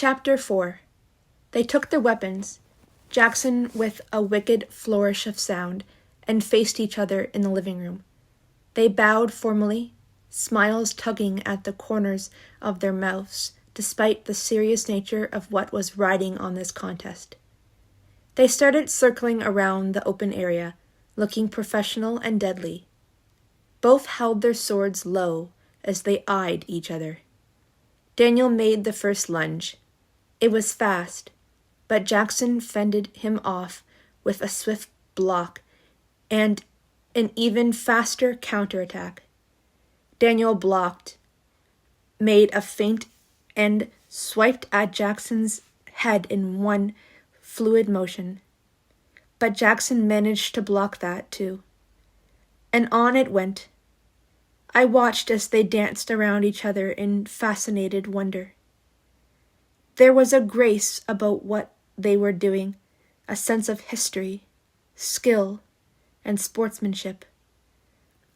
Chapter 4. They took their weapons, Jackson with a wicked flourish of sound, and faced each other in the living room. They bowed formally, smiles tugging at the corners of their mouths, despite the serious nature of what was riding on this contest. They started circling around the open area, looking professional and deadly. Both held their swords low as they eyed each other. Daniel made the first lunge. It was fast, but Jackson fended him off with a swift block and an even faster counterattack. Daniel blocked, made a feint, and swiped at Jackson's head in one fluid motion. But Jackson managed to block that too. And on it went. I watched as they danced around each other in fascinated wonder. There was a grace about what they were doing, a sense of history, skill, and sportsmanship.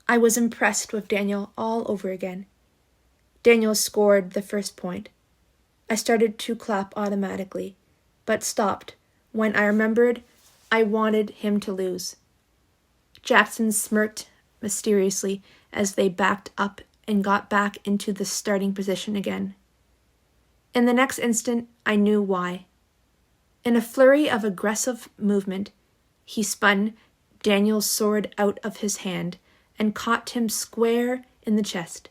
I was impressed with Daniel all over again. Daniel scored the first point. I started to clap automatically, but stopped when I remembered I wanted him to lose. Jackson smirked mysteriously as they backed up and got back into the starting position again. In the next instant, I knew why. In a flurry of aggressive movement, he spun Daniel's sword out of his hand and caught him square in the chest.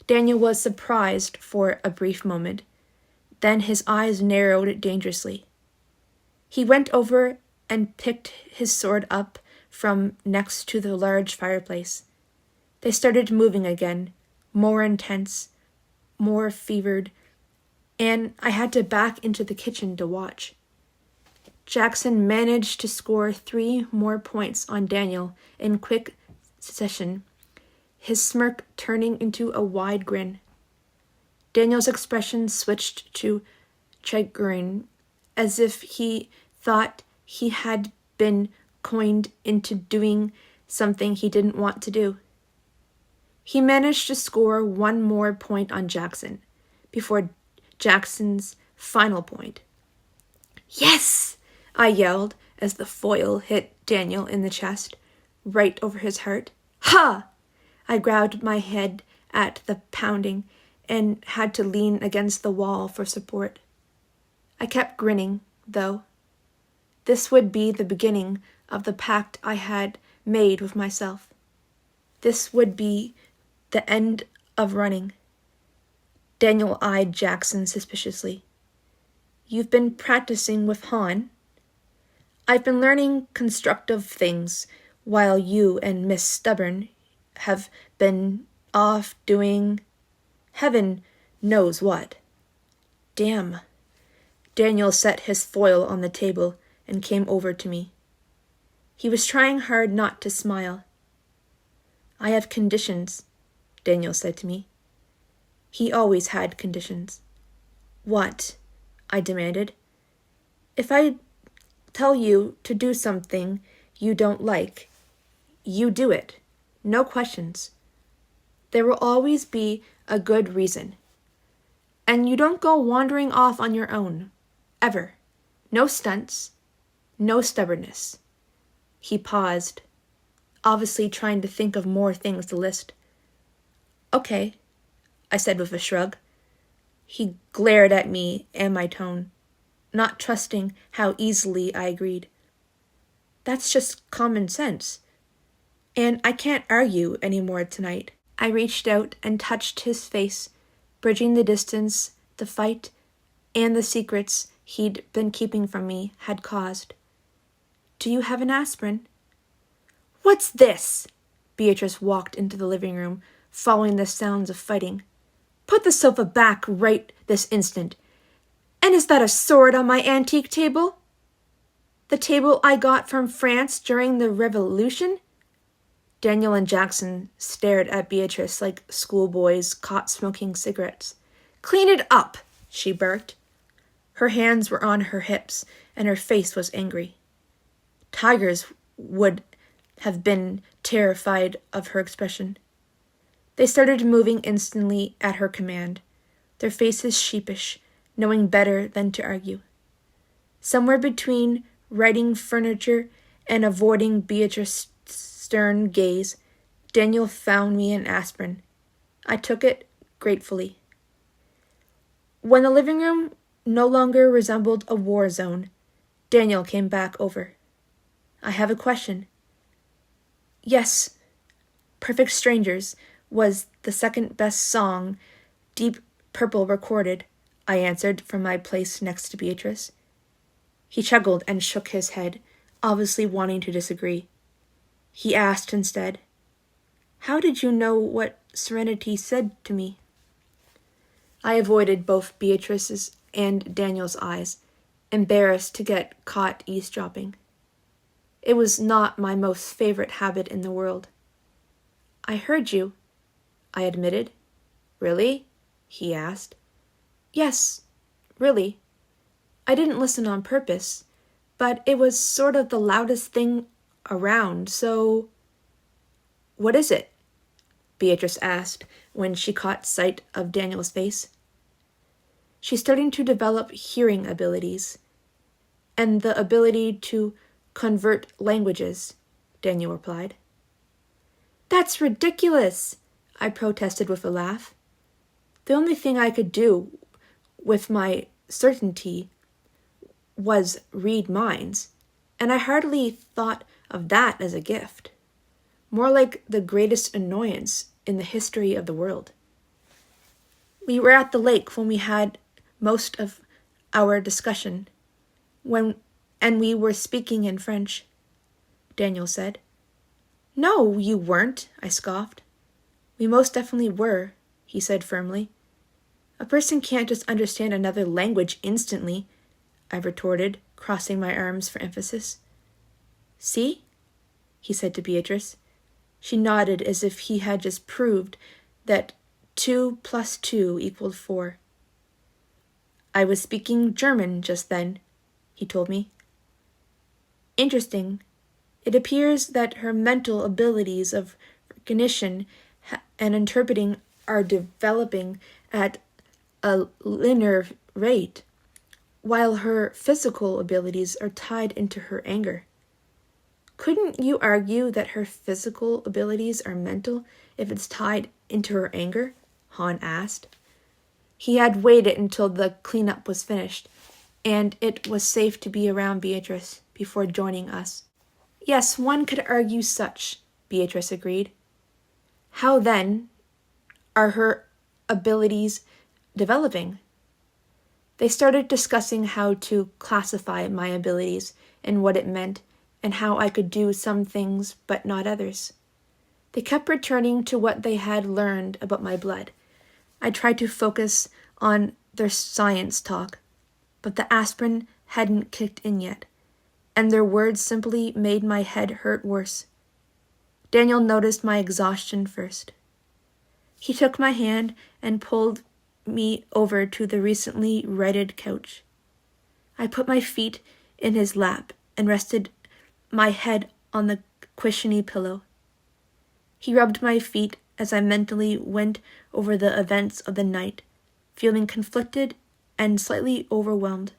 Daniel was surprised for a brief moment, then his eyes narrowed dangerously. He went over and picked his sword up from next to the large fireplace. They started moving again, more intense, more fevered, and I had to back into the kitchen to watch. Jackson managed to score 3 more points on Daniel in quick succession, his smirk turning into a wide grin. Daniel's expression switched to chagrin, as if he thought he had been coined into doing something he didn't want to do. He managed to score 1 more point on Jackson, before Jackson's final point. "Yes!" I yelled as the foil hit Daniel in the chest, right over his heart. "Ha!" I grabbed my head at the pounding and had to lean against the wall for support. I kept grinning, though. This would be the beginning of the pact I had made with myself. This would be the end of running. Daniel eyed Jackson suspiciously. "You've been practicing with Han?" "I've been learning constructive things while you and Miss Stubborn have been off doing heaven knows what." "Damn." Daniel set his foil on the table and came over to me. He was trying hard not to smile. "I have conditions," Daniel said to me. He always had conditions. "What?" I demanded. "If I tell you to do something you don't like, you do it. No questions. There will always be a good reason. And you don't go wandering off on your own. Ever. No stunts. No stubbornness." He paused, obviously trying to think of more things to list. "Okay," I said with a shrug. He glared at me and my tone, not trusting how easily I agreed. "That's just common sense. And I can't argue anymore tonight." I reached out and touched his face, bridging the distance the fight and the secrets he'd been keeping from me had caused. "Do you have an aspirin?" "What's this?" Beatrice walked into the living room, following the sounds of fighting. "Put the sofa back right this instant. And is that a sword on my antique table? The table I got from France during the Revolution?" Daniel and Jackson stared at Beatrice like schoolboys caught smoking cigarettes. "Clean it up," she barked. Her hands were on her hips, and her face was angry. Tigers would have been terrified of her expression. They started moving instantly at her command, their faces sheepish, knowing better than to argue. Somewhere between righting furniture and avoiding Beatrice's stern gaze, Daniel found me an aspirin. I took it gratefully. When the living room no longer resembled a war zone, Daniel came back over. I have a question. Yes, Perfect Strangers was the second best song Deep Purple recorded, I answered from my place next to Beatrice. He chuckled and shook his head, obviously wanting to disagree. He asked instead, "How did you know what Serenity said to me?" I avoided both Beatrice's and Daniel's eyes, embarrassed to get caught eavesdropping. It was not my most favorite habit in the world. "I heard you," I admitted. "Really?" he asked. "Yes, really. I didn't listen on purpose, but it was sort of the loudest thing around, so—" "What is it?" Beatrice asked when she caught sight of Daniel's face. "She's starting to develop hearing abilities, and the ability to convert languages," Daniel replied. "That's ridiculous," I protested with a laugh. The only thing I could do with my certainty was read minds, and I hardly thought of that as a gift. More like the greatest annoyance in the history of the world. We were at the lake when we had most of our discussion, and we were speaking in French, Daniel said. "No, you weren't," I scoffed. "We most definitely were," he said firmly. "A person can't just understand another language instantly," I retorted, crossing my arms for emphasis. "See?" he said to Beatrice. She nodded as if he had just proved that 2 + 2 = 4. "I was speaking German just then," he told me. "Interesting. It appears that her mental abilities of recognition and interpreting are developing at a linear rate, while her physical abilities are tied into her anger. Couldn't you argue that her physical abilities are mental if it's tied into her anger?" Han asked. He had waited until the cleanup was finished, and it was safe to be around Beatrice before joining us. "Yes, one could argue such," Beatrice agreed. "How, then, are her abilities developing?" They started discussing how to classify my abilities and what it meant, and how I could do some things but not others. They kept returning to what they had learned about my blood. I tried to focus on their science talk, but the aspirin hadn't kicked in yet, and their words simply made my head hurt worse. Daniel noticed my exhaustion first. He took my hand and pulled me over to the recently righted couch. I put my feet in his lap and rested my head on the cushiony pillow. He rubbed my feet as I mentally went over the events of the night, feeling conflicted and slightly overwhelmed.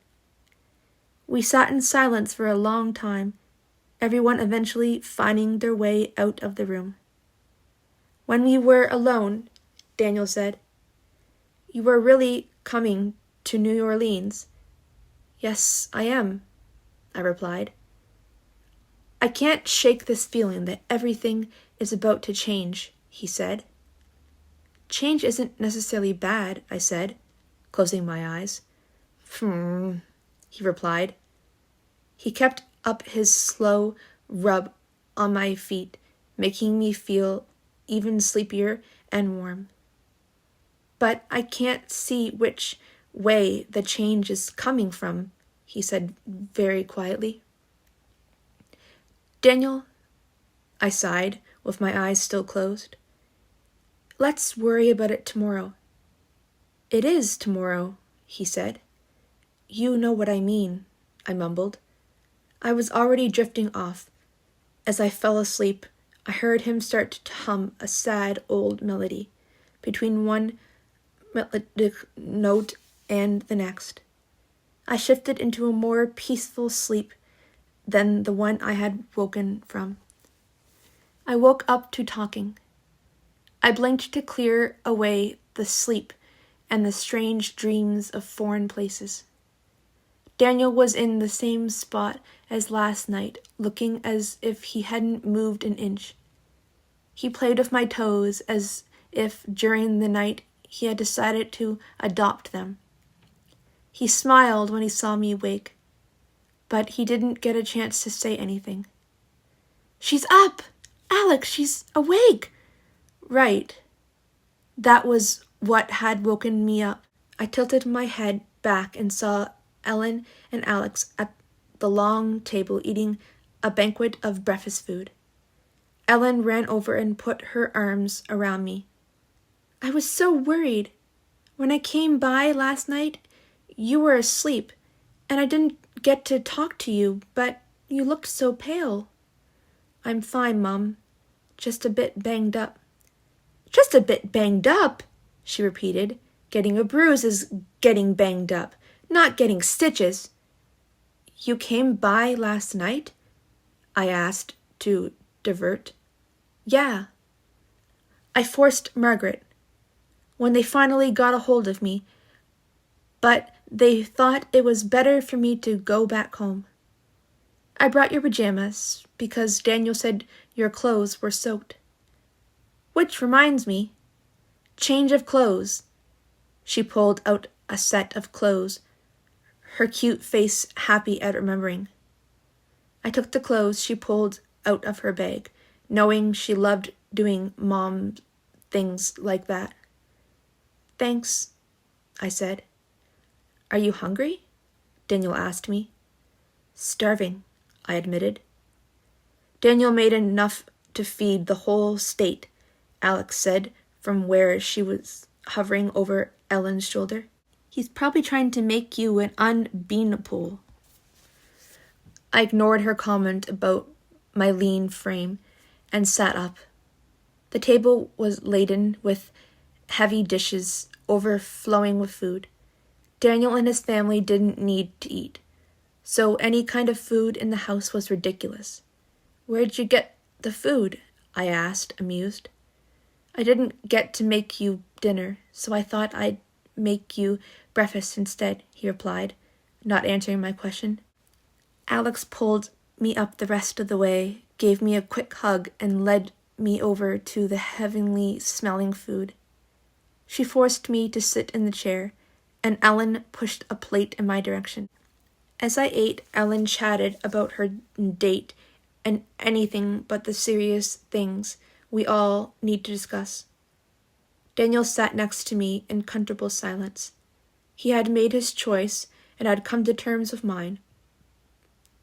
We sat in silence for a long time, everyone eventually finding their way out of the room. When we were alone, Daniel said, "You are really coming to New Orleans?" "Yes, I am," I replied. "I can't shake this feeling that everything is about to change," he said. "Change isn't necessarily bad," I said, closing my eyes. He replied. He kept up his slow rub on my feet, making me feel even sleepier and warm. "But I can't see which way the change is coming from," he said very quietly. "Daniel," I sighed, with my eyes still closed. "Let's worry about it tomorrow." "It is tomorrow," he said. "You know what I mean," I mumbled. I was already drifting off. As I fell asleep, I heard him start to hum a sad old melody. Between one melodic note and the next. I shifted into a more peaceful sleep than the one I had woken from. I woke up to talking. I blinked to clear away the sleep and the strange dreams of foreign places. Daniel was in the same spot as last night, looking as if he hadn't moved an inch. He played with my toes as if during the night he had decided to adopt them. He smiled when he saw me wake, but he didn't get a chance to say anything. "She's up! Alex, she's awake!" Right. That was what had woken me up. I tilted my head back and saw Ellen and Alex at the long table eating a banquet of breakfast food. Ellen ran over and put her arms around me. "I was so worried. When I came by last night, you were asleep, and I didn't get to talk to you, but you looked so pale." "I'm fine, Mum. Just a bit banged up." "Just a bit banged up?" she repeated. "Getting a bruise is getting banged up, not getting stitches." "You came by last night?" I asked to divert. "Yeah." I forced Margaret when they finally got a hold of me, but they thought it was better for me to go back home. "I brought your pajamas because Daniel said your clothes were soaked. Which reminds me, change of clothes." She pulled out a set of clothes, her cute face happy at remembering. I took the clothes she pulled out of her bag, knowing she loved doing mom things like that. "Thanks," I said. "Are you hungry?" Daniel asked me. "Starving," I admitted. "Daniel made enough to feed the whole state," Alex said from where she was hovering over Ellen's shoulder. "He's probably trying to make you an unbeanable." I ignored her comment about my lean frame and sat up. The table was laden with heavy dishes overflowing with food. Daniel and his family didn't need to eat, so any kind of food in the house was ridiculous. "Where'd you get the food?" I asked, amused. "I didn't get to make you dinner, so I thought I'd make you breakfast instead," he replied, not answering my question. Alex pulled me up the rest of the way, gave me a quick hug, and led me over to the heavenly-smelling food. She forced me to sit in the chair, and Ellen pushed a plate in my direction. As I ate, Ellen chatted about her date and anything but the serious things we all need to discuss. Daniel sat next to me in comfortable silence. He had made his choice and had come to terms with mine.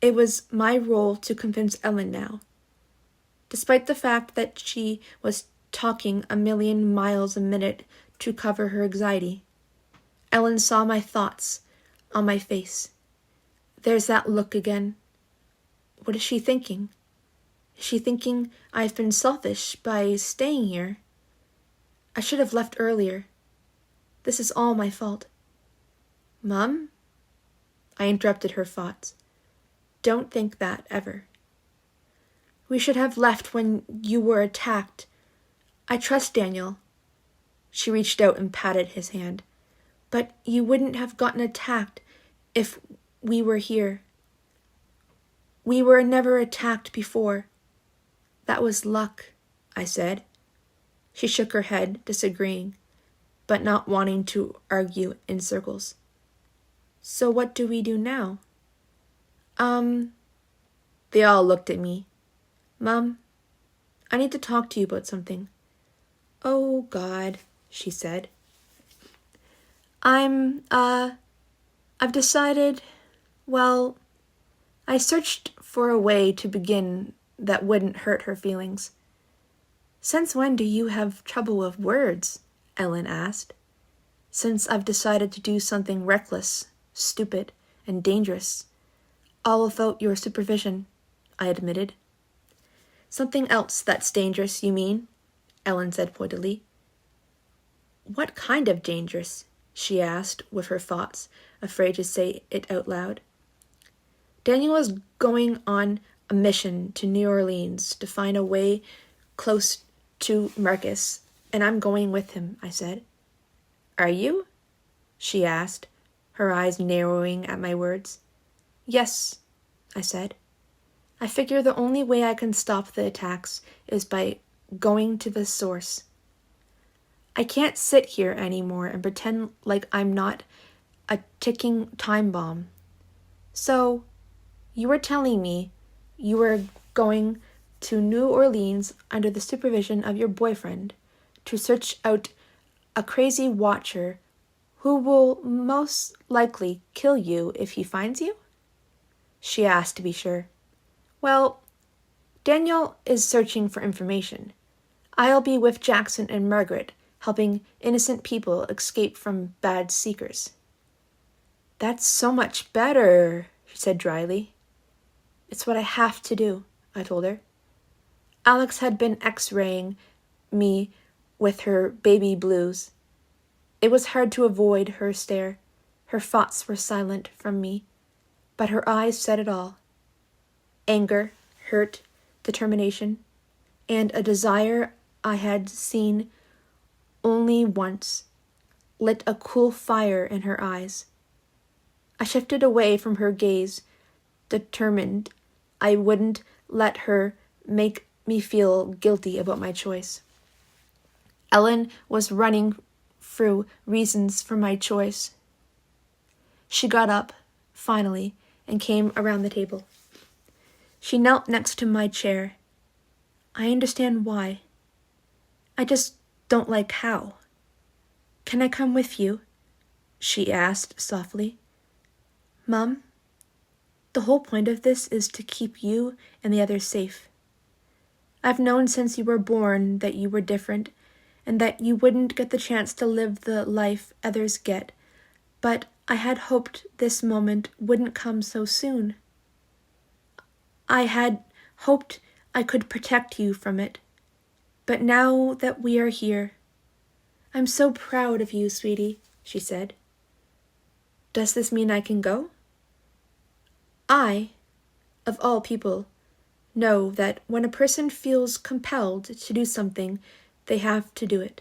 It was my role to convince Ellen now. Despite the fact that she was talking a million miles a minute to cover her anxiety, Ellen saw my thoughts on my face. There's that look again. What is she thinking? Is she thinking I've been selfish by staying here? I should have left earlier. This is all my fault. "Mum?" I interrupted her thoughts. "Don't think that, ever. We should have left when you were attacked. I trust Daniel." She reached out and patted his hand. "But you wouldn't have gotten attacked if we were here. We were never attacked before." "That was luck," I said. She shook her head, disagreeing, but not wanting to argue in circles. "So what do we do now?" They all looked at me. "Mum, I need to talk to you about something." "Oh, God," she said. I've decided, well, I searched for a way to begin that wouldn't hurt her feelings." "Since when do you have trouble with words?" Ellen asked. "Since I've decided to do something reckless, stupid, and dangerous. All without your supervision," I admitted. "Something else that's dangerous, you mean?" Ellen said pointedly. "What kind of dangerous?" she asked, with her thoughts, afraid to say it out loud. Daniel was going on a mission to New Orleans to find a way close to Marcus, and I'm going with him, I said. Are you? She asked, her eyes narrowing at my words. Yes, I said. I figure the only way I can stop the attacks is by going to the source. I can't sit here anymore and pretend like I'm not a ticking time bomb. So, you were telling me you were going to New Orleans under the supervision of your boyfriend to search out a crazy watcher who will most likely kill you if he finds you? She asked to be sure. Well, Daniel is searching for information. I'll be with Jackson and Margaret, helping innocent people escape from bad seekers. That's so much better, she said dryly. It's what I have to do, I told her. Alex had been x-raying me with her baby blues. It was hard to avoid her stare. Her thoughts were silent from me, but her eyes said it all. Anger, hurt, determination, and a desire I had seen only once lit a cool fire in her eyes. I shifted away from her gaze, determined I wouldn't let her make me feel guilty about my choice. Ellen was running through reasons for my choice. She got up, finally, and came around the table. She knelt next to my chair. I understand why. I just don't like how. Can I come with you? She asked softly. Mom, the whole point of this is to keep you and the others safe. I've known since you were born that you were different and that you wouldn't get the chance to live the life others get, but I had hoped this moment wouldn't come so soon. I had hoped I could protect you from it, but now that we are here, I'm so proud of you, sweetie, she said. Does this mean I can go? I, of all people, know that when a person feels compelled to do something, they have to do it.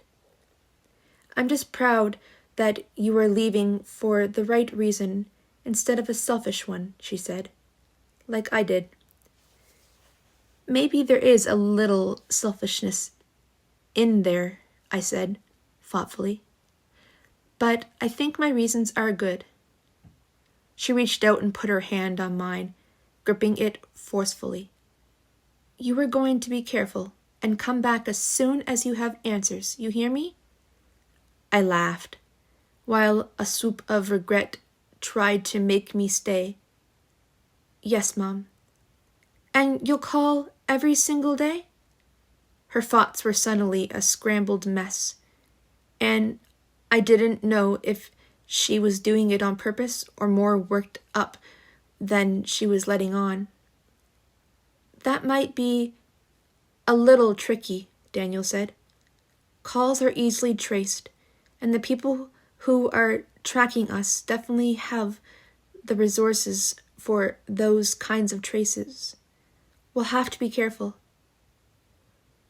I'm just proud that you are leaving for the right reason instead of a selfish one, she said, like I did. Maybe there is a little selfishness in there, I said, thoughtfully. But I think my reasons are good. She reached out and put her hand on mine, gripping it forcefully. You are going to be careful and come back as soon as you have answers, you hear me? I laughed, while a swoop of regret tried to make me stay. Yes, Mom. And you'll call every single day? Her thoughts were suddenly a scrambled mess, and I didn't know if she was doing it on purpose or more worked up than she was letting on. That might be a little tricky, Daniel said. Calls are easily traced, and the people who are tracking us definitely have the resources for those kinds of traces. We'll have to be careful.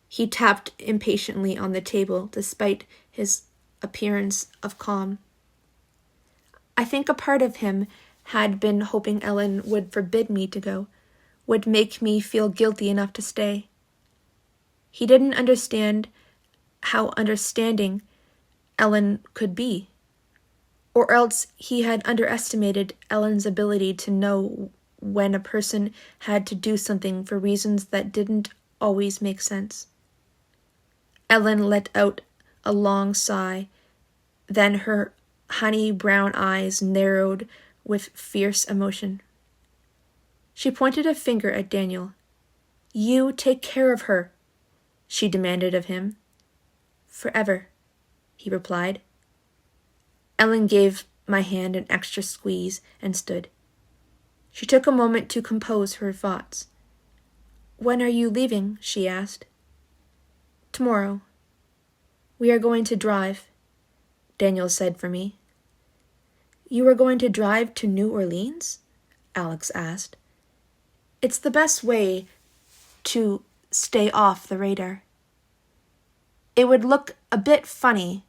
He tapped impatiently on the table despite his appearance of calm. I think a part of him had been hoping Ellen would forbid me to go, would make me feel guilty enough to stay. He didn't understand how understanding Ellen could be, or else he had underestimated Ellen's ability to know when a person had to do something for reasons that didn't always make sense. Ellen let out a long sigh, then her honey brown eyes narrowed with fierce emotion. She pointed a finger at Daniel. You take care of her, she demanded of him. Forever, he replied. Ellen gave my hand an extra squeeze and stood. She took a moment to compose her thoughts. When are you leaving? She asked. Tomorrow. We are going to drive, Daniel said for me. You were going to drive to New Orleans? Alex asked. It's the best way to stay off the radar. It would look a bit funny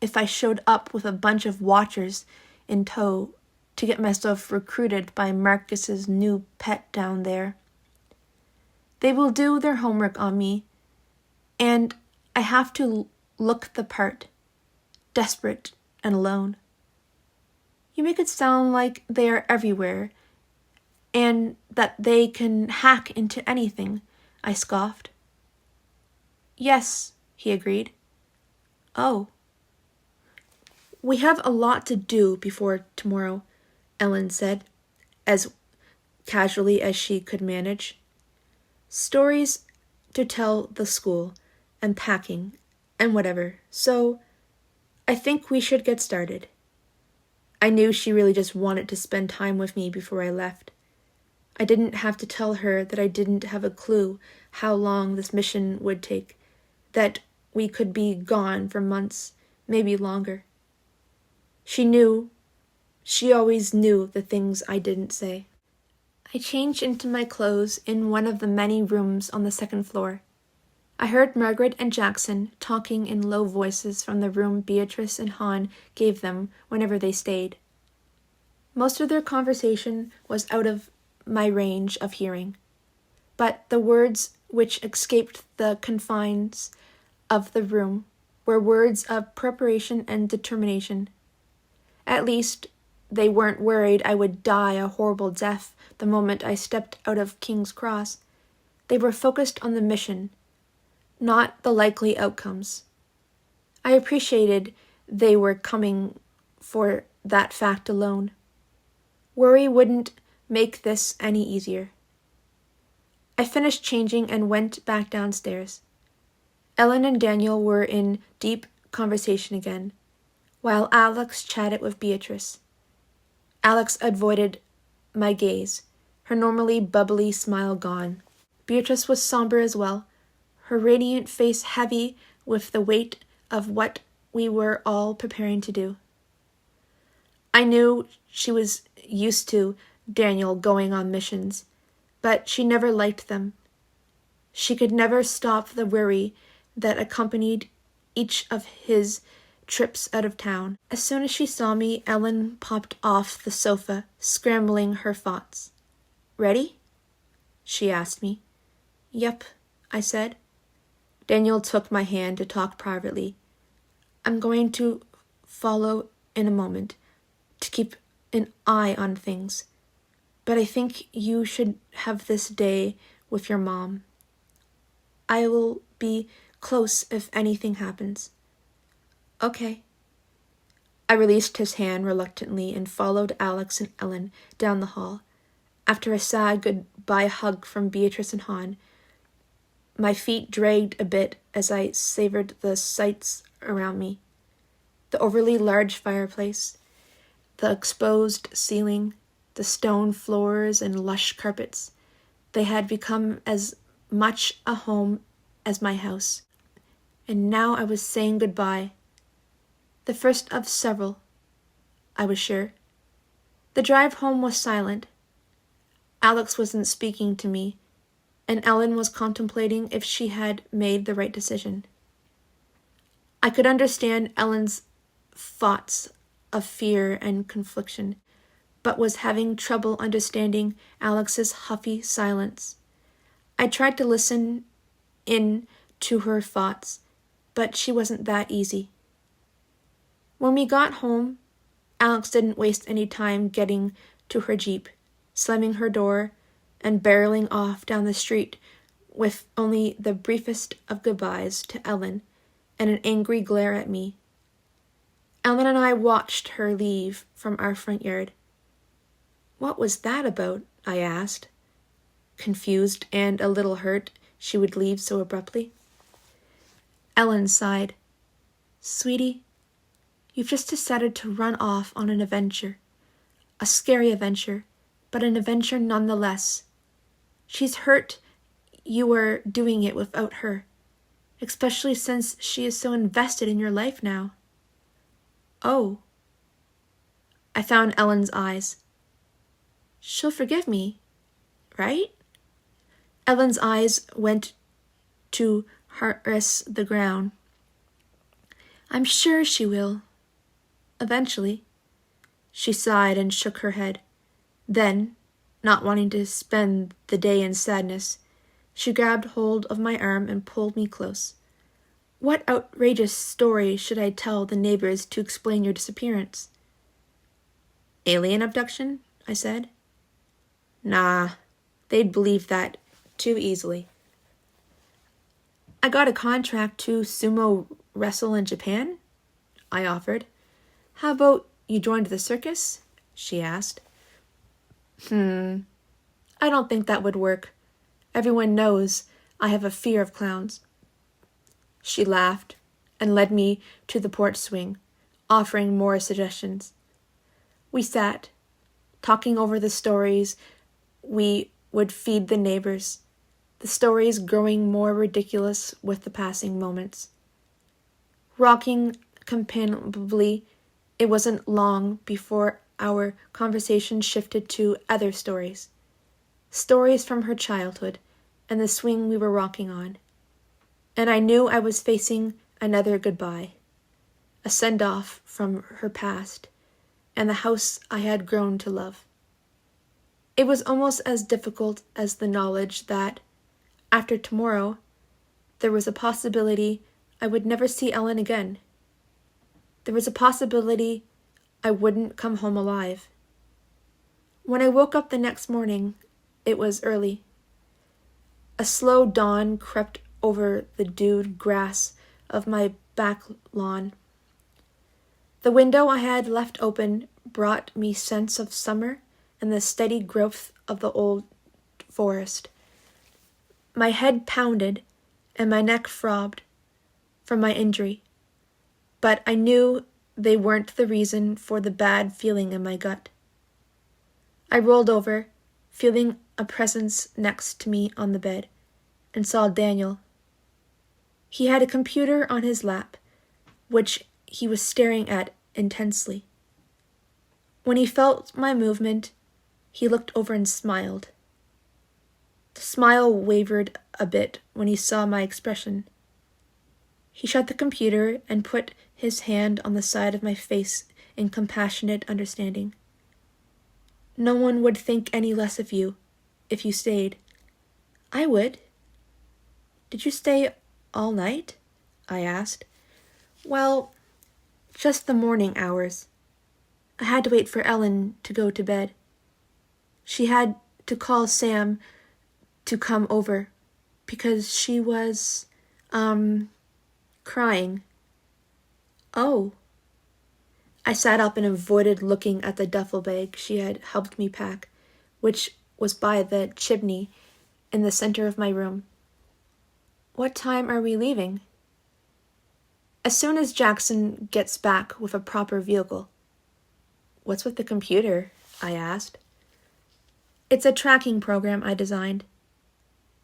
if I showed up with a bunch of watchers in tow to get myself recruited by Marcus's new pet down there. They will do their homework on me, and I have to look the part, desperate and alone. You make it sound like they are everywhere, and that they can hack into anything, I scoffed. Yes, he agreed. Oh. We have a lot to do before tomorrow, Ellen said, as casually as she could manage. Stories to tell the school, and packing, and whatever, so I think we should get started. I knew she really just wanted to spend time with me before I left. I didn't have to tell her that I didn't have a clue how long this mission would take, that we could be gone for months, maybe longer. She always knew the things I didn't say. I changed into my clothes in one of the many rooms on the second floor. I heard Margaret and Jackson talking in low voices from the room Beatrice and Han gave them whenever they stayed. Most of their conversation was out of my range of hearing, but the words which escaped the confines of the room were words of preparation and determination. At least, they weren't worried I would die a horrible death the moment I stepped out of King's Cross. They were focused on the mission, not the likely outcomes. I appreciated they were coming for that fact alone. Worry wouldn't make this any easier. I finished changing and went back downstairs. Ellen and Daniel were in deep conversation again, while Alex chatted with Beatrice. Alex avoided my gaze, her normally bubbly smile gone. Beatrice was somber as well, her radiant face heavy with the weight of what we were all preparing to do. I knew she was used to Daniel going on missions, but she never liked them. She could never stop the worry that accompanied each of his trips out of town. As soon as she saw me, Ellen popped off the sofa, scrambling her thoughts. Ready? She asked me. Yep, I said. Daniel took my hand to talk privately. I'm going to follow in a moment, to keep an eye on things. But I think you should have this day with your mom. I will be close if anything happens. Okay. I released his hand reluctantly and followed Alex and Ellen down the hall. After a sad goodbye hug from Beatrice and Han, my feet dragged a bit as I savored the sights around me. The overly large fireplace, the exposed ceiling, the stone floors and lush carpets. They had become as much a home as my house. And now I was saying goodbye. The first of several, I was sure. The drive home was silent. Alex wasn't speaking to me, and Ellen was contemplating if she had made the right decision. I could understand Ellen's thoughts of fear and confliction, but was having trouble understanding Alex's huffy silence. I tried to listen in to her thoughts, but she wasn't that easy. When we got home, Alex didn't waste any time getting to her Jeep, slamming her door, and barreling off down the street with only the briefest of goodbyes to Ellen and an angry glare at me. Ellen and I watched her leave from our front yard. What was that about? I asked, confused and a little hurt she would leave so abruptly. Ellen sighed. Sweetie, you've just decided to run off on an adventure. A scary adventure, but an adventure nonetheless. She's hurt you were doing it without her, especially since she is so invested in your life now. Oh. I found Ellen's eyes. She'll forgive me, right? Ellen's eyes went to harass the ground. I'm sure she will. Eventually. She sighed and shook her head. Then, not wanting to spend the day in sadness, she grabbed hold of my arm and pulled me close. What outrageous story should I tell the neighbors to explain your disappearance? Alien abduction? I said. Nah, they'd believe that too easily. I got a contract to sumo wrestle in Japan, I offered. How about you joined the circus? She asked. I don't think that would work. Everyone knows I have a fear of clowns. She laughed and led me to the porch swing, offering more suggestions. We sat, talking over the stories we would feed the neighbors, the stories growing more ridiculous with the passing moments. Rocking companionably, it wasn't long before our conversation shifted to other stories. Stories from her childhood and the swing we were rocking on. And I knew I was facing another goodbye, a send-off from her past and the house I had grown to love. It was almost as difficult as the knowledge that, after tomorrow, there was a possibility I would never see Ellen again. There was a possibility I wouldn't come home alive. When I woke up the next morning, it was early. A slow dawn crept over the dewed grass of my back lawn. The window I had left open brought me sense of summer and the steady growth of the old forest. My head pounded and my neck throbbed from my injury, but I knew they weren't the reason for the bad feeling in my gut. I rolled over, feeling a presence next to me on the bed, and saw Daniel. He had a computer on his lap, which he was staring at intensely. When he felt my movement, he looked over and smiled. The smile wavered a bit when he saw my expression. He shut the computer and put his hand on the side of my face in compassionate understanding. No one would think any less of you if you stayed. I would. Did you stay all night? I asked. Well, just the morning hours. I had to wait for Ellen to go to bed. She had to call Sam to come over because she was, crying. Oh. I sat up and avoided looking at the duffel bag she had helped me pack, which was by the chimney in the center of my room. What time are we leaving? As soon as Jackson gets back with a proper vehicle. What's with the computer? I asked. It's a tracking program I designed.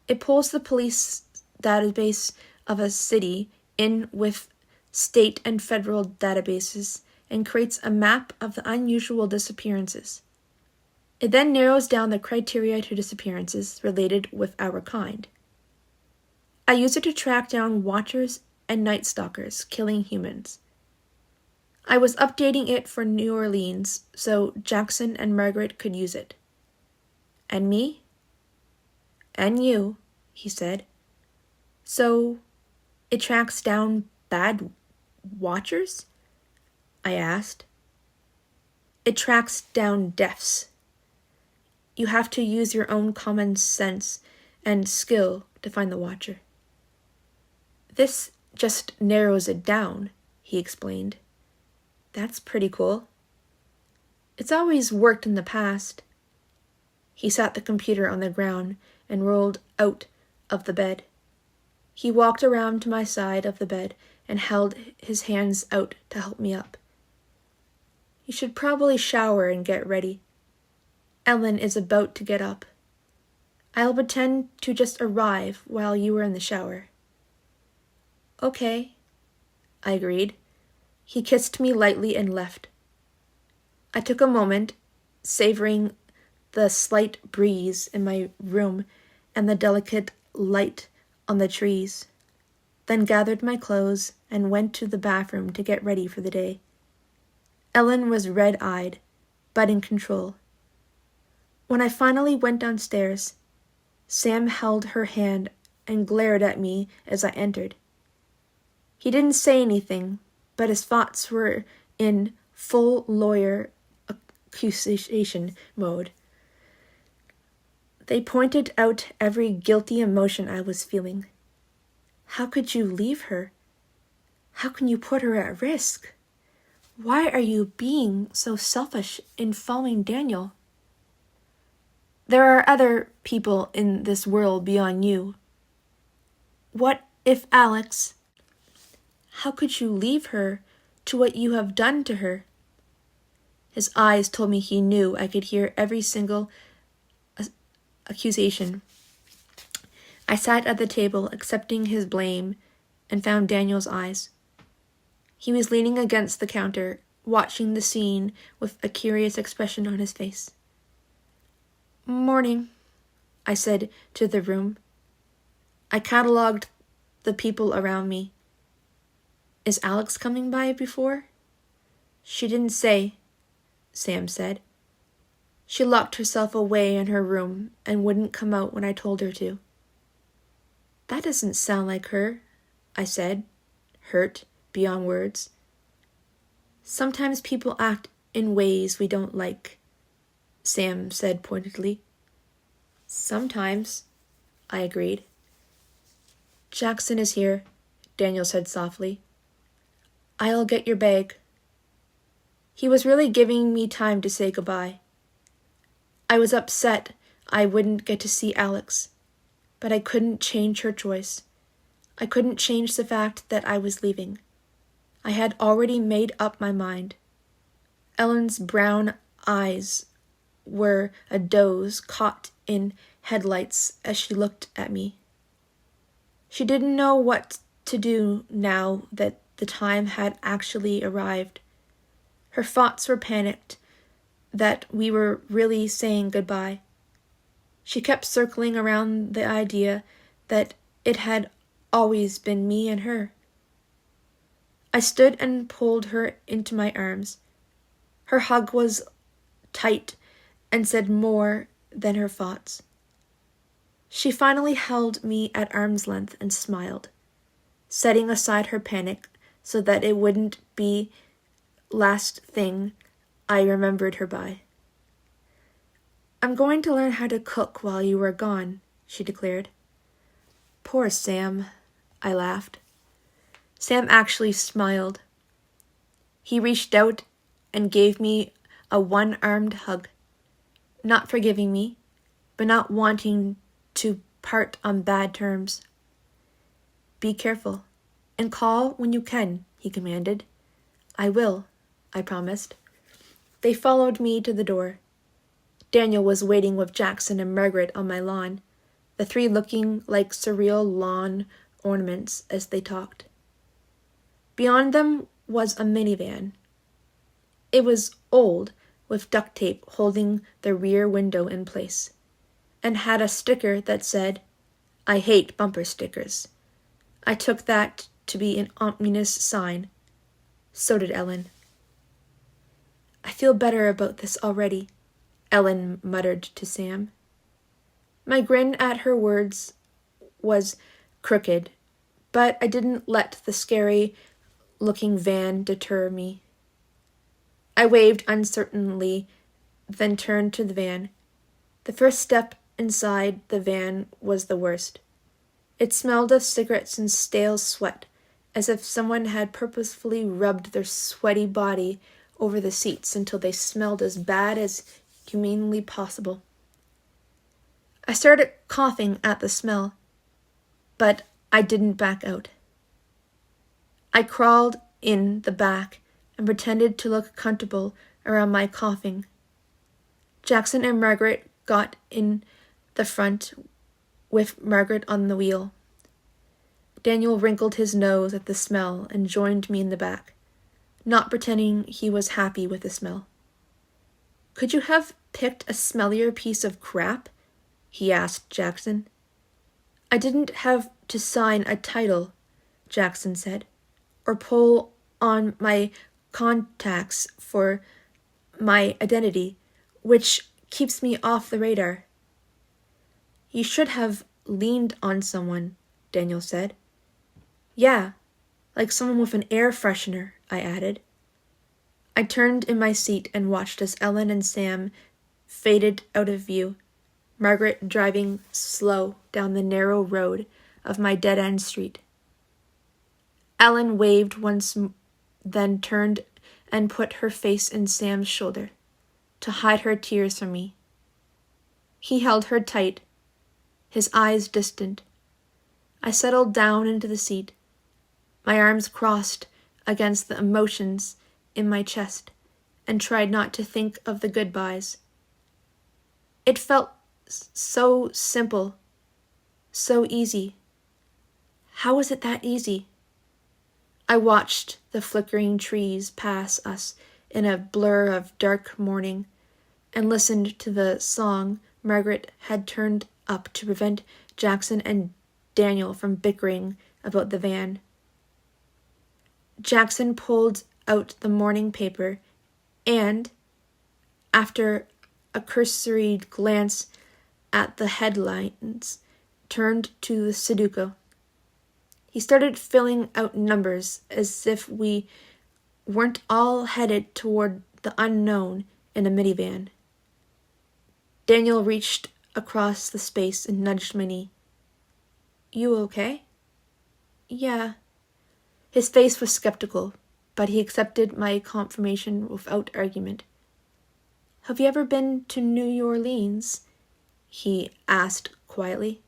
It pulls the police database of a city in with state and federal databases and creates a map of the unusual disappearances. It then narrows down the criteria to disappearances related with our kind. I use it to track down watchers and night stalkers killing humans. I was updating it for New Orleans so Jackson and Margaret could use it. And me? And you, he said. So, it tracks down bad watchers? I asked. It tracks down deaths. You have to use your own common sense and skill to find the watcher. This just narrows it down, he explained. That's pretty cool. It's always worked in the past. He sat the computer on the ground and rolled out of the bed. He walked around to my side of the bed and held his hands out to help me up. You should probably shower and get ready. Ellen is about to get up. I'll pretend to just arrive while you are in the shower. Okay, I agreed. He kissed me lightly and left. I took a moment, savoring the slight breeze in my room and the delicate light on the trees, then gathered my clothes and went to the bathroom to get ready for the day. Ellen was red-eyed, but in control. When I finally went downstairs, Sam held her hand and glared at me as I entered. He didn't say anything, but his thoughts were in full lawyer accusation mode. They pointed out every guilty emotion I was feeling. How could you leave her? How can you put her at risk? Why are you being so selfish in following Daniel? There are other people in this world beyond you. What if Alex? How could you leave her to what you have done to her? His eyes told me he knew I could hear every single accusation. I sat at the table, accepting his blame, and found Daniel's eyes. He was leaning against the counter, watching the scene with a curious expression on his face. "Morning," I said to the room. I catalogued the people around me. "Is Alex coming by before?" "She didn't say," Sam said. "She locked herself away in her room and wouldn't come out when I told her to." "That doesn't sound like her," I said, hurt beyond words. "Sometimes people act in ways we don't like," Sam said pointedly. "Sometimes," I agreed. "Jackson is here," Daniel said softly. "I'll get your bag." He was really giving me time to say goodbye. I was upset I wouldn't get to see Alex, but I couldn't change her choice. I couldn't change the fact that I was leaving. I had already made up my mind. Ellen's brown eyes were a doe caught in headlights as she looked at me. She didn't know what to do now that the time had actually arrived. Her thoughts were panicked that we were really saying goodbye. She kept circling around the idea that it had always been me and her. I stood and pulled her into my arms. Her hug was tight and said more than her thoughts. She finally held me at arm's length and smiled, setting aside her panic so that it wouldn't be last thing I remembered her by. "I'm going to learn how to cook while you are gone," she declared. "Poor Sam," I laughed. Sam actually smiled. He reached out and gave me a one-armed hug, not forgiving me, but not wanting to part on bad terms. "Be careful, and call when you can," he commanded. "I will," I promised. They followed me to the door. Daniel was waiting with Jackson and Margaret on my lawn, the three looking like surreal lawn ornaments as they talked. Beyond them was a minivan. It was old, with duct tape holding the rear window in place, and had a sticker that said, "I hate bumper stickers." I took that to be an ominous sign. So did Ellen. "I feel better about this already," Ellen muttered to Sam. My grin at her words was crooked, but I didn't let the scary-looking van deter me. I waved uncertainly, then turned to the van. The first step inside the van was the worst. It smelled of cigarettes and stale sweat, as if someone had purposefully rubbed their sweaty body over the seats until they smelled as bad as humanly possible. I started coughing at the smell, but I didn't back out. I crawled in the back and pretended to look comfortable around my coughing. Jackson and Margaret got in the front with Margaret on the wheel. Daniel wrinkled his nose at the smell and joined me in the back, not pretending he was happy with the smell. Could you have picked a smellier piece of crap? He asked Jackson. I didn't have to sign a title, Jackson said, or pull on my contacts for my identity, which keeps me off the radar. You should have leaned on someone, Daniel said. Yeah, like someone with an air freshener, I added. I turned in my seat and watched as Ellen and Sam faded out of view, Margaret driving slow down the narrow road of my dead-end street. Ellen waved once, then turned and put her face in Sam's shoulder to hide her tears from me. He held her tight, his eyes distant. I settled down into the seat, my arms crossed against the emotions in my chest, and tried not to think of the goodbyes. It felt so simple, so easy. How was it that easy? I watched the flickering trees pass us in a blur of dark morning and listened to the song Margaret had turned up to prevent Jackson and Daniel from bickering about the van. Jackson pulled out the morning paper and, after a cursory glance at the headlines, turned to the Sudoku. He started filling out numbers as if we weren't all headed toward the unknown in a minivan. Daniel reached across the space and nudged my knee. You okay? Yeah. His face was skeptical, but he accepted my confirmation without argument. Have you ever been to New Orleans? He asked quietly.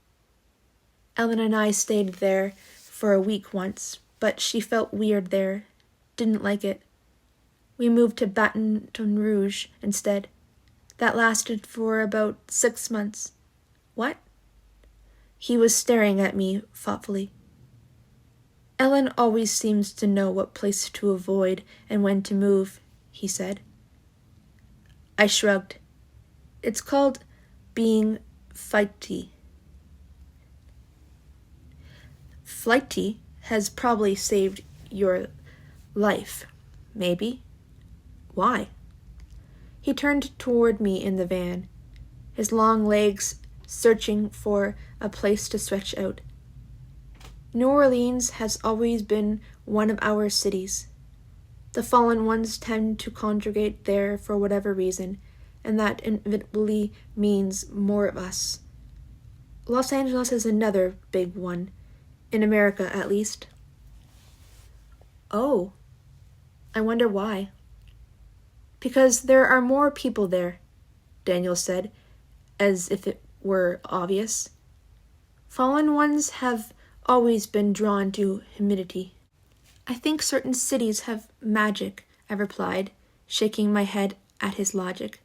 Ellen and I stayed there for a week once, but she felt weird there, didn't like it. We moved to Baton Rouge instead. That lasted for about 6 months. What? He was staring at me thoughtfully. Ellen always seems to know what place to avoid and when to move, he said. I shrugged. It's called being flighty. Flighty has probably saved your life, maybe. Why? He turned toward me in the van, his long legs searching for a place to stretch out. New Orleans has always been one of our cities. The fallen ones tend to congregate there for whatever reason, and that inevitably means more of us. Los Angeles is another big one, in America at least. Oh, I wonder why. Because there are more people there, Daniel said, as if it were obvious. Fallen ones have always been drawn to humidity. I think certain cities have magic, I replied, shaking my head at his logic.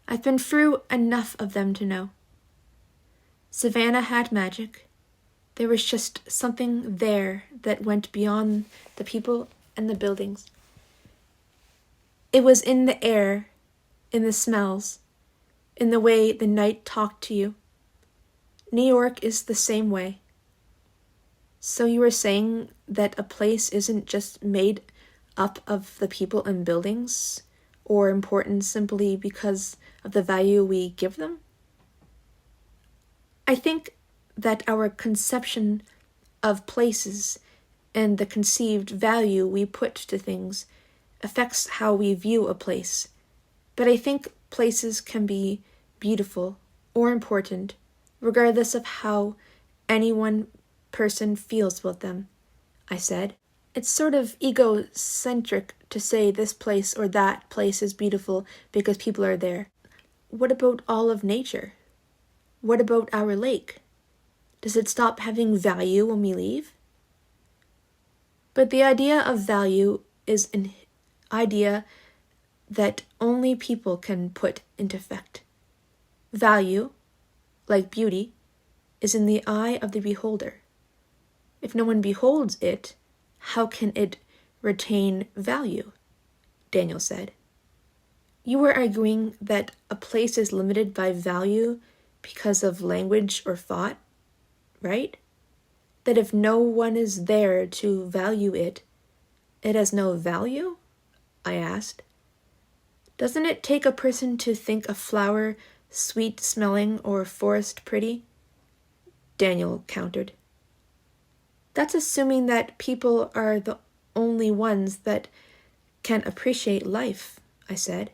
I've been through enough of them to know. Savannah had magic. There was just something there that went beyond the people and the buildings. It was in the air, in the smells, in the way the night talked to you. New York is the same way. So you were saying that a place isn't just made up of the people and buildings, or important simply because of the value we give them? I think that our conception of places and the conceived value we put to things affects how we view a place. But I think places can be beautiful or important, regardless of how any one person feels about them, I said. It's sort of egocentric to say this place or that place is beautiful because people are there. What about all of nature? What about our lake? Does it stop having value when we leave? But the idea of value is an idea that only people can put into effect. Value, like beauty, is in the eye of the beholder. If no one beholds it, how can it retain value? Daniel said. You were arguing that a place is limited by value because of language or thought, right? That if no one is there to value it, it has no value? I asked. Doesn't it take a person to think a flower sweet-smelling or a forest pretty? Daniel countered. That's assuming that people are the only ones that can appreciate life, I said.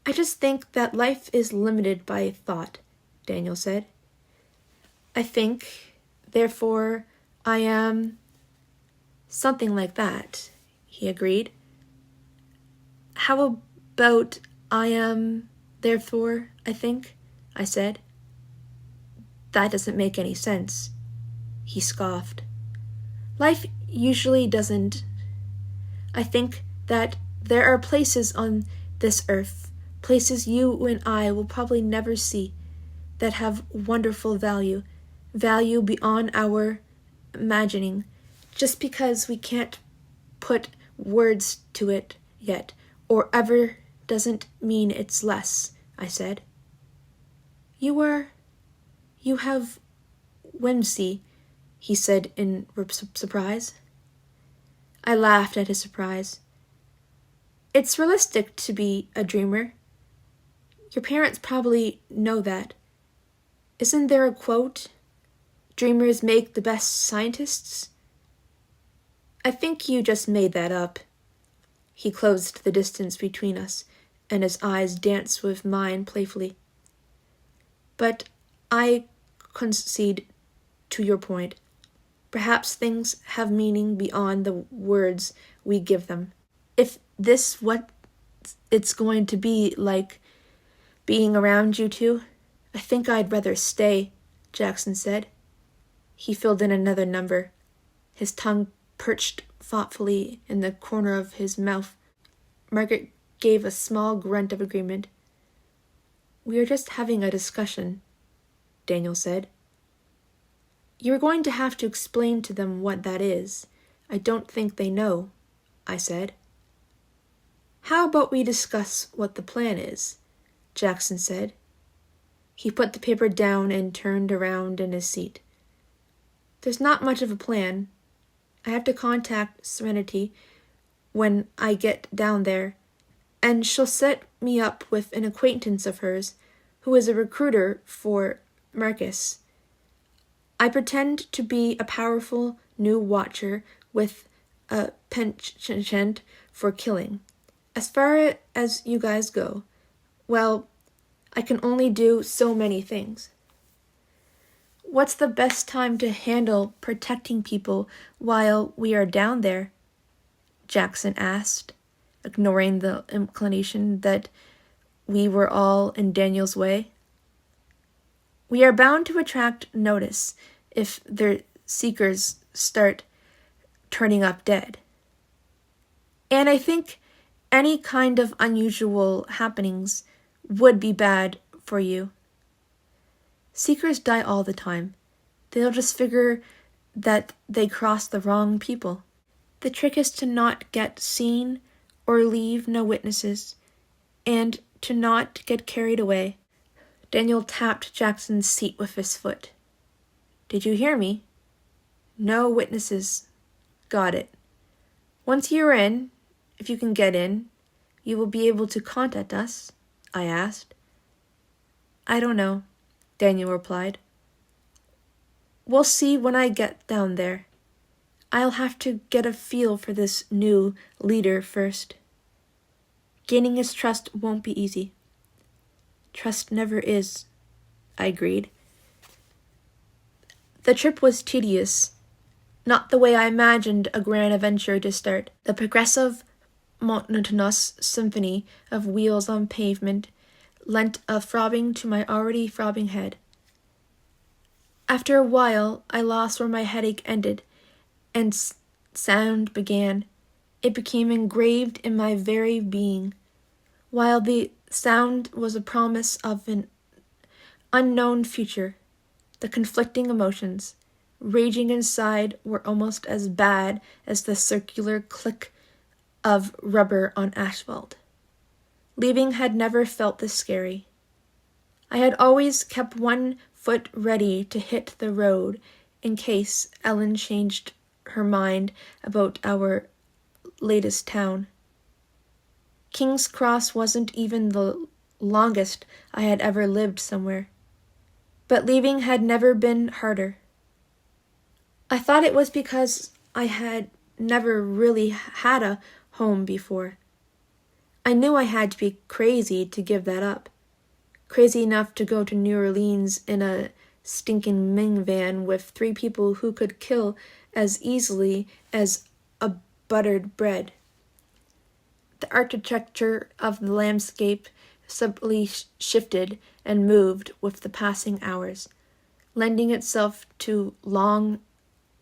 I just think that life is limited by thought, Daniel said. I think, therefore, I am something like that, he agreed. How about I am, therefore, I think, I said. That doesn't make any sense, he scoffed. Life usually doesn't. I think that there are places on this earth, places you and I will probably never see, that have wonderful value beyond our imagining, just because we can't put words to it yet, or ever doesn't mean it's less, I said. You have whimsy, he said in surprise. I laughed at his surprise. It's realistic to be a dreamer. Your parents probably know that. Isn't there a quote? Dreamers make the best scientists? I think you just made that up. He closed the distance between us, and his eyes danced with mine playfully. But I concede to your point. Perhaps things have meaning beyond the words we give them. If this what it's going to be like being around you two, I think I'd rather stay, Jackson said. He filled in another number, his tongue perched thoughtfully in the corner of his mouth. Margaret gave a small grunt of agreement. We are just having a discussion, Daniel said. You're going to have to explain to them what that is. I don't think they know, I said. How about we discuss what the plan is, Jackson said. He put the paper down and turned around in his seat. There's not much of a plan. I have to contact Serenity when I get down there, and she'll set me up with an acquaintance of hers who is a recruiter for Marcus. I pretend to be a powerful new watcher with a penchant for killing. As far as you guys go, well, I can only do so many things. What's the best time to handle protecting people while we are down there? Jackson asked, ignoring the inclination that we were all in Daniel's way. We are bound to attract notice if their seekers start turning up dead. And I think any kind of unusual happenings would be bad for you. Seekers die all the time. They'll just figure that they crossed the wrong people. The trick is to not get seen or leave no witnesses, and to not get carried away. Daniel tapped Jackson's seat with his foot. Did you hear me? No witnesses. Got it. Once you're in, if you can get in, you will be able to contact us, I asked. I don't know, Daniel replied. We'll see when I get down there. I'll have to get a feel for this new leader first. Gaining his trust won't be easy. Trust never is, I agreed. The trip was tedious, not the way I imagined a grand adventure to start. The progressive, monotonous symphony of wheels on pavement lent a throbbing to my already throbbing head. After a while, I lost where my headache ended, and sound began. It became engraved in my very being. While the sound was a promise of an unknown future, the conflicting emotions raging inside were almost as bad as the circular click of rubber on asphalt. Leaving had never felt this scary. I had always kept one foot ready to hit the road in case Ellen changed her mind about our latest town. King's Cross wasn't even the longest I had ever lived somewhere, but leaving had never been harder. I thought it was because I had never really had a home before. I knew I had to be crazy to give that up. Crazy enough to go to New Orleans in a stinking minivan with 3 people who could kill as easily as a buttered bread. The architecture of the landscape subtly shifted and moved with the passing hours, lending itself to long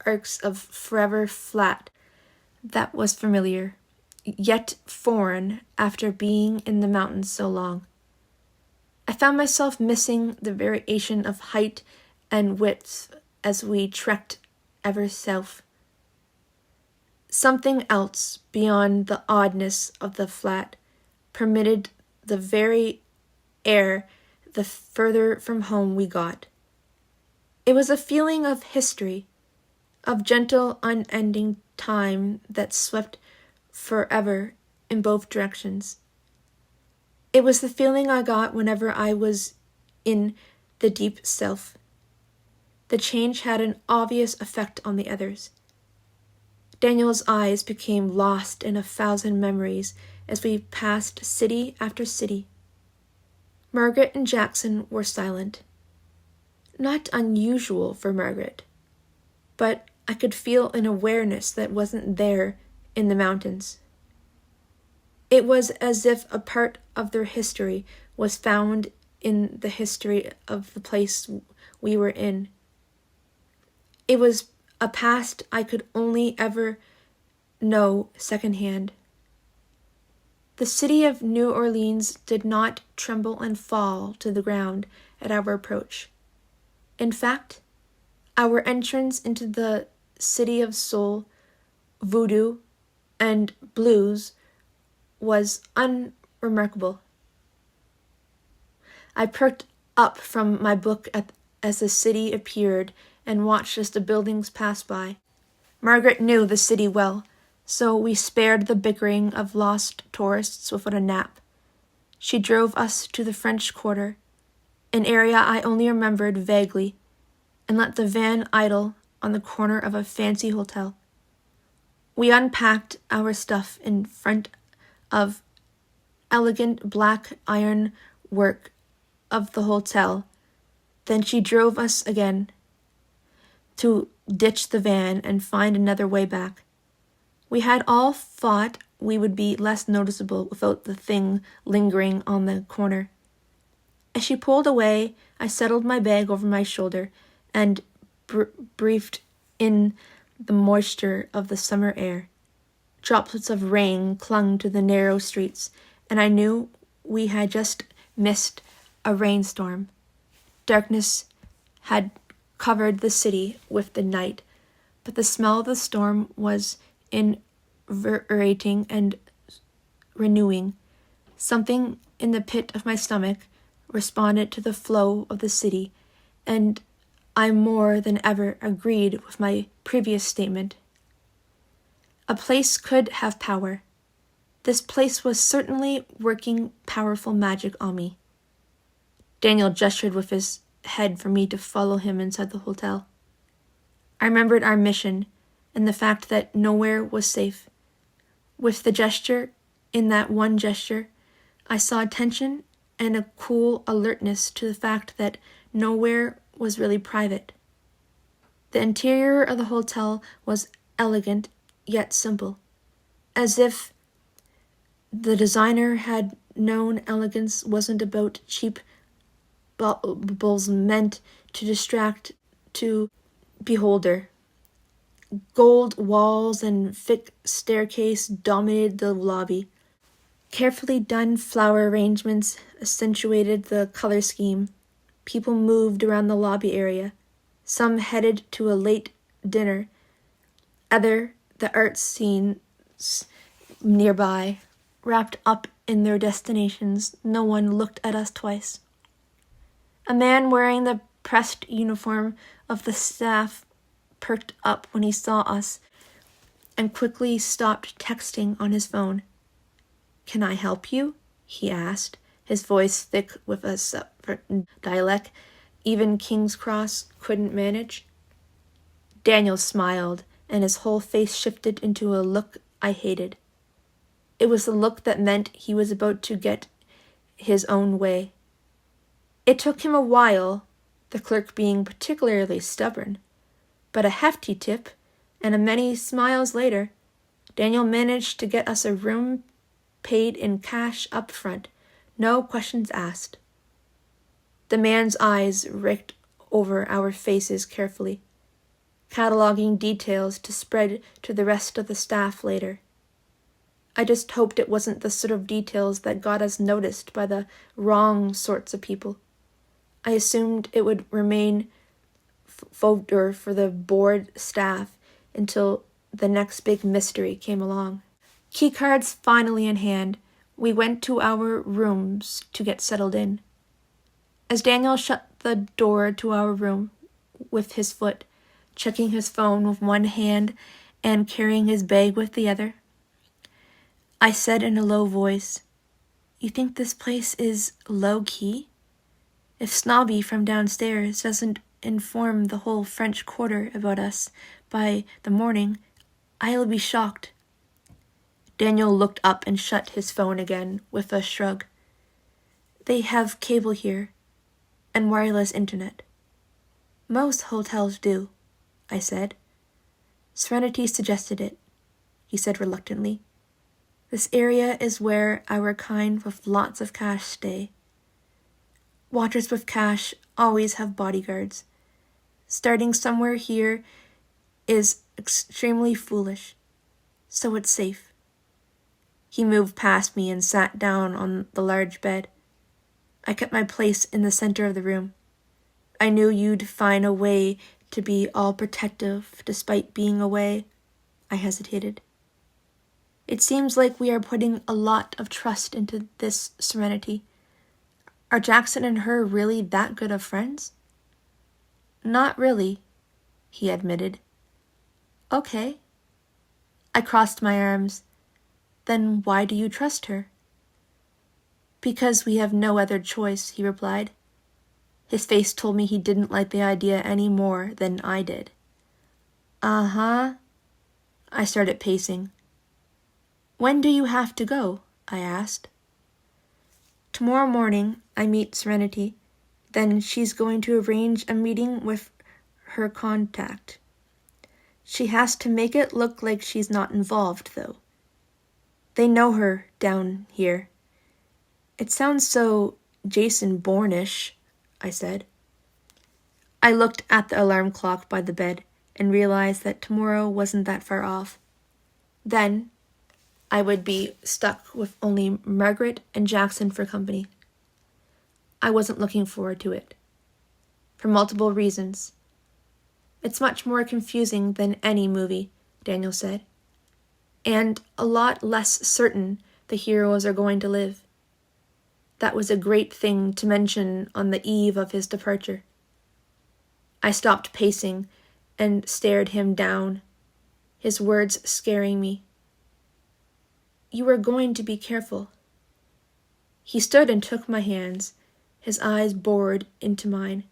arcs of forever flat that was familiar, yet foreign after being in the mountains so long. I found myself missing the variation of height and width as we trekked ever south. Something else beyond the oddness of the flat permitted the very air the further from home we got. It was a feeling of history, of gentle, unending time that swept forever in both directions. It was the feeling I got whenever I was in the deep south. The change had an obvious effect on the others. Daniel's eyes became lost in 1,000 memories as we passed city after city. Margaret and Jackson were silent. Not unusual for Margaret, but I could feel an awareness that wasn't there in the mountains. It was as if a part of their history was found in the history of the place we were in. It was a past I could only ever know secondhand. The city of New Orleans did not tremble and fall to the ground at our approach. In fact, our entrance into the city of soul, voodoo, and blues was unremarkable. I perked up from my book as the city appeared and watched as the buildings passed by. Margaret knew the city well, so we spared the bickering of lost tourists without a nap. She drove us to the French Quarter, an area I only remembered vaguely, and let the van idle on the corner of a fancy hotel. We unpacked our stuff in front of elegant black iron work of the hotel. Then she drove us again to ditch the van and find another way back. We had all thought we would be less noticeable without the thing lingering on the corner. As she pulled away, I settled my bag over my shoulder and breathed in the moisture of the summer air. Droplets of rain clung to the narrow streets, and I knew we had just missed a rainstorm. Darkness had covered the city with the night, but the smell of the storm was invigorating and renewing. Something in the pit of my stomach responded to the flow of the city, and I more than ever agreed with my previous statement. A place could have power. This place was certainly working powerful magic on me. Daniel gestured with his head for me to follow him inside the hotel. I remembered our mission and the fact that nowhere was safe. With the gesture, in that one gesture, I saw tension and a cool alertness to the fact that nowhere was really private. The interior of the hotel was elegant yet simple, as if the designer had known elegance wasn't about cheap baubles meant to distract to beholder. Gold walls and thick staircase dominated the lobby. Carefully done flower arrangements accentuated the color scheme. People moved around the lobby area, some headed to a late dinner, other the art scenes nearby. wrapped up in their destinations, no one looked at us twice. A man wearing the pressed uniform of the staff perked up when he saw us and quickly stopped texting on his phone. "Can I help you?" he asked, his voice thick with a southern dialect even King's Cross couldn't manage. Daniel smiled, and his whole face shifted into a look I hated. It was the look that meant he was about to get his own way. It took him a while, the clerk being particularly stubborn, but a hefty tip, and a many smiles later, Daniel managed to get us a room paid in cash up front, no questions asked. The man's eyes raked over our faces carefully, cataloging details to spread to the rest of the staff later. I just hoped it wasn't the sort of details that got us noticed by the wrong sorts of people. I assumed it would remain fodder for the board staff until the next big mystery came along. Keycards finally in hand, we went to our rooms to get settled in. As Daniel shut the door to our room with his foot, checking his phone with one hand and carrying his bag with the other, I said in a low voice, "You think this place is low-key? If Snobby from downstairs doesn't inform the whole French Quarter about us by the morning, I'll be shocked." Daniel looked up and shut his phone again with a shrug. "They have cable here, and wireless internet." "Most hotels do," I said. "Serenity suggested it," he said reluctantly. "This area is where our kind with lots of cash stay. Watchers with cash always have bodyguards. Starting somewhere here is extremely foolish, so it's safe." He moved past me and sat down on the large bed. I kept my place in the center of the room. "I knew you'd find a way to be all protective despite being away." I hesitated. "It seems like we are putting a lot of trust into this Serenity. Are Jackson and her really that good of friends?" "Not really," he admitted. "Okay." I crossed my arms. "Then why do you trust her?" "Because we have no other choice," he replied. His face told me he didn't like the idea any more than I did. "Uh-huh." I started pacing. "When do you have to go?" I asked. "Tomorrow morning I meet Serenity. Then she's going to arrange a meeting with her contact. She has to make it look like she's not involved, though. They know her down here." "It sounds so Jason Bourne-ish," I said. I looked at the alarm clock by the bed and realized that tomorrow wasn't that far off. Then I would be stuck with only Margaret and Jackson for company. I wasn't looking forward to it, for multiple reasons. "It's much more confusing than any movie," Daniel said, "and a lot less certain the heroes are going to live." That was a great thing to mention on the eve of his departure. I stopped pacing and stared him down, his words scaring me. "You are going to be careful." He stood and took my hands, his eyes bored into mine.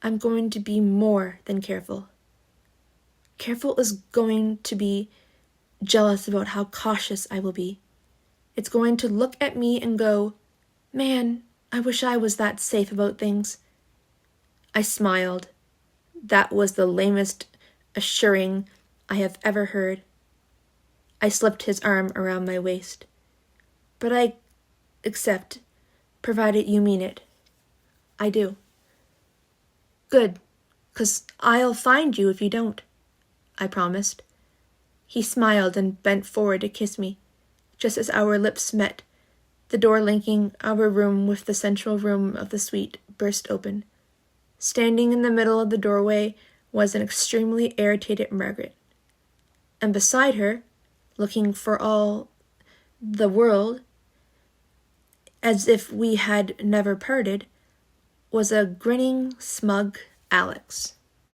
"I'm going to be more than careful. Careful is going to be jealous about how cautious I will be. It's going to look at me and go, 'Man, I wish I was that safe about things.'" I smiled. That was the lamest assuring I have ever heard. I slipped his arm around my waist. "But I accept, provided you mean it." "I do." "Good, 'cause I'll find you if you don't," I promised. He smiled and bent forward to kiss me, just as our lips met. The door linking our room with the central room of the suite burst open. Standing in the middle of the doorway was an extremely irritated Margaret. And beside her, looking for all The world, as if we had never parted, was a grinning, smug Alex.